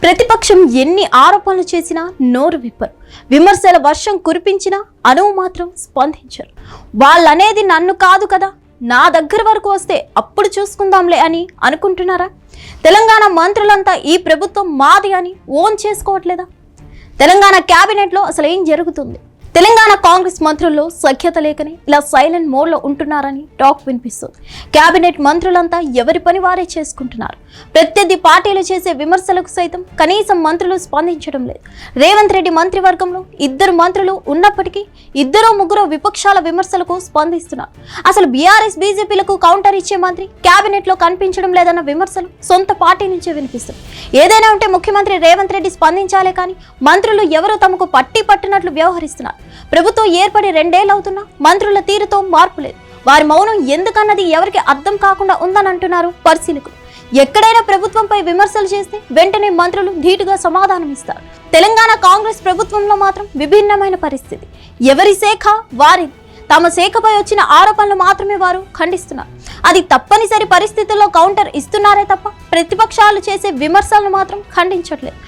ప్రతిపక్షం ఎన్ని ఆరోపణలు చేసినా నోరు విప్పరు. విమర్శల వర్షం కురిపించినా అనువు మాత్రం స్పందించరు. వాళ్ళనేది నన్ను కాదు కదా, నా దగ్గర వరకు వస్తే అప్పుడు చూసుకుందాంలే అని అనుకుంటున్నారా? తెలంగాణ మంత్రులంతా ఈ ప్రభుత్వం మాది అని ఓన్ చేసుకోవట్లేదా? తెలంగాణ క్యాబినెట్లో అసలు ఏం జరుగుతుంది? తెలంగాణ కాంగ్రెస్ మంత్రుల్లో సఖ్యత లేకనే ఇలా సైలెంట్ మోడ్లో ఉంటున్నారని టాక్ వినిపిస్తుంది. క్యాబినెట్ మంత్రులంతా ఎవరి పని వారే చేసుకుంటున్నారు. ప్రత్యర్థి పార్టీలు చేసే విమర్శలకు సైతం కనీసం మంత్రులు స్పందించడం లేదు. రేవంత్ రెడ్డి మంత్రివర్గంలో 2 మంత్రులు ఉన్నప్పటికీ 2-3 విపక్షాల విమర్శలకు స్పందిస్తున్నారు. అసలు బీఆర్ఎస్ బీజేపీలకు కౌంటర్ ఇచ్చే మంత్రి క్యాబినెట్లో కనిపించడం లేదన్న విమర్శలు సొంత పార్టీ నుంచే వినిపిస్తుంది. ఏదైనా ఉంటే ముఖ్యమంత్రి రేవంత్ రెడ్డి స్పందించాలే కానీ మంత్రులు ఎవరో తమకు పట్టినట్లు వ్యవహరిస్తున్నారు. ప్రభుత్వం ఏర్పడి 2 ఏళ్ళు అవుతున్నా మంత్రుల తీరుతో మార్పు లేదు. వారి మౌనం ఎందుకన్నది ఎవరికి అర్థం కాకుండా ఉందని అంటున్నారు పరిశీలకులు. ఎక్కడైనా ప్రభుత్వంపై విమర్శలు చేస్తే వెంటనే మంత్రులు ధీటుగా సమాధానం ఇస్తారు. తెలంగాణ కాంగ్రెస్ ప్రభుత్వంలో మాత్రం విభిన్నమైన పరిస్థితి. ఎవరి శాఖ వారిది. తమ శాఖపై వచ్చిన ఆరోపణలు మాత్రమే వారు ఖండిస్తున్నారు. అది తప్పనిసరి పరిస్థితుల్లో కౌంటర్ ఇస్తున్నారే తప్ప ప్రతిపక్షాలు చేసే విమర్శలను మాత్రం ఖండించట్లేదు.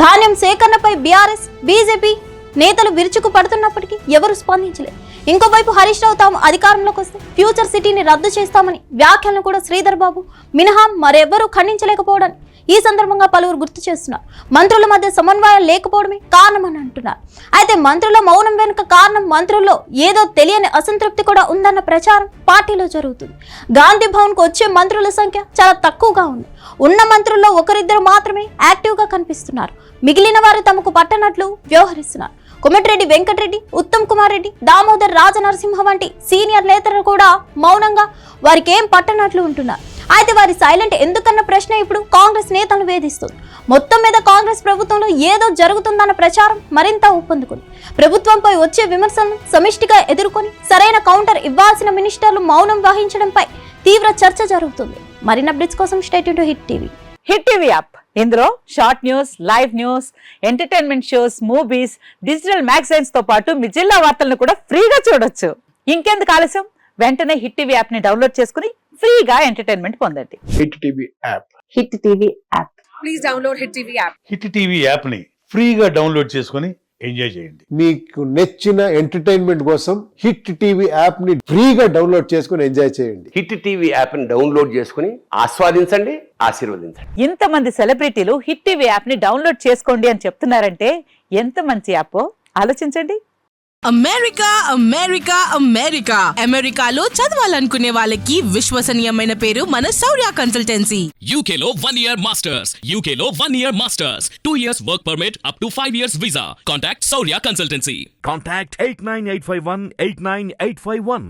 ధాన్యం సేకరణపై బీఆర్ఎస్ బీజేపీ నేతలు విరుచుకు పడుతున్నప్పటికీ ఎవరు స్పందించలేదు. ఇంకోవైపు హరీష్ రావు తాము అధికారంలోకి వస్తే ఫ్యూచర్ సిటీని రద్దు చేస్తామని వ్యాఖ్యలను కూడా శ్రీధర్ బాబు మినహా మరెవ్వరూ ఖండించలేకపోవడాన్ని ఈ సందర్భంగా పలువురు గుర్తు చేస్తున్నారు. మంత్రుల మధ్య సమన్వయం లేకపోవడమే కారణమని అంటున్నారు. అయితే మంత్రుల మౌనం వెనుక కారణం మంత్రుల్లో ఏదో తెలియని అసంతృప్తి కూడా ఉందన్న ప్రచారం పార్టీలో జరుగుతుంది. గాంధీ భవన్కు వచ్చే మంత్రుల సంఖ్య చాలా తక్కువగా ఉంది. ఉన్న మంత్రుల్లో 1-2 మాత్రమే యాక్టివ్గా కనిపిస్తున్నారు. మిగిలిన వారు తమకు పట్టనట్లు వ్యవహరిస్తున్నారు. కోమటిరెడ్డి వెంకటరెడ్డి, ఉత్తమ్ కుమార్ రెడ్డి, దామోదర్ రాజనరసింహ వంటి సీనియర్ నేతలు కూడా మౌనంగా వారికి ఏం పట్టనట్లు ఉంటున్నారు. అయితే వారి సైలెంట్ ఎందుకన్న ప్రశ్న ఇప్పుడు కాంగ్రెస్ నేతలను వేధిస్తుంది. మొత్తం మీద కాంగ్రెస్ ప్రభుత్వంలో ఏదో జరుగుతుందన్న ప్రచారం మరింత ఊపందుకుంది. ప్రభుత్వంపై వచ్చే విమర్శలను సమిష్టిగా ఎదుర్కొని సరైన కౌంటర్ ఇవ్వాల్సిన మినిస్టర్లు మౌనం వహించడంపై తీవ్ర చర్చ జరుగుతుంది. మరిన్ని అప్డేట్స్ కోసం stay tune to hit TV. Hit TV app ఇందులో short news, live news, entertainment shows, movies, digital magazines తో పాటు మీ జిల్లా వార్తలను కూడా ఫ్రీగా చూడొచ్చు. ఇంకెందుకు ఆలస్యం, వెంటనే హిట్ టీవీ యాప్ ని డౌన్లోడ్ చేసుకుని ఫ్రీగా ఎంటర్టైన్మెంట్ పొందండి. Hit TV app. Hit TV app. Please download hit TV app. Hit TV app ని ఫ్రీగా డౌన్లోడ్ చేసుకుని ఎంజాయ్ చేయండి. మీకు నచ్చిన ఎంటర్టైన్మెంట్ కోసం హిట్ టీవీ యాప్ ని ఫ్రీగా డౌన్లోడ్ చేసుకుని ఎంజాయ్ చేయండి. హిట్ టీవీ యాప్ ని డౌన్లోడ్ చేసుకుని ఆస్వాదించండి, ఆశీర్వదించండి. ఇంతమంది సెలబ్రిటీలు హిట్ టీవీ యాప్ ని డౌన్లోడ్ చేసుకోండి అని చెప్తున్నారంటే ఎంత మంచి యాప్ ఆలోచించండి. అమెరికా అమెరికా అమెరికా అమెరికాలో చదవాలనుకునే వాళ్ళకి విశ్వసనీయమైన పేరు మన శౌర్య కన్సల్టెన్సీ. UK లో 1 year masters. UK లో 1 year masters. 2 years work permit up to 5 years visa. Contact Saurya Consultancy. Contact 89851 89851.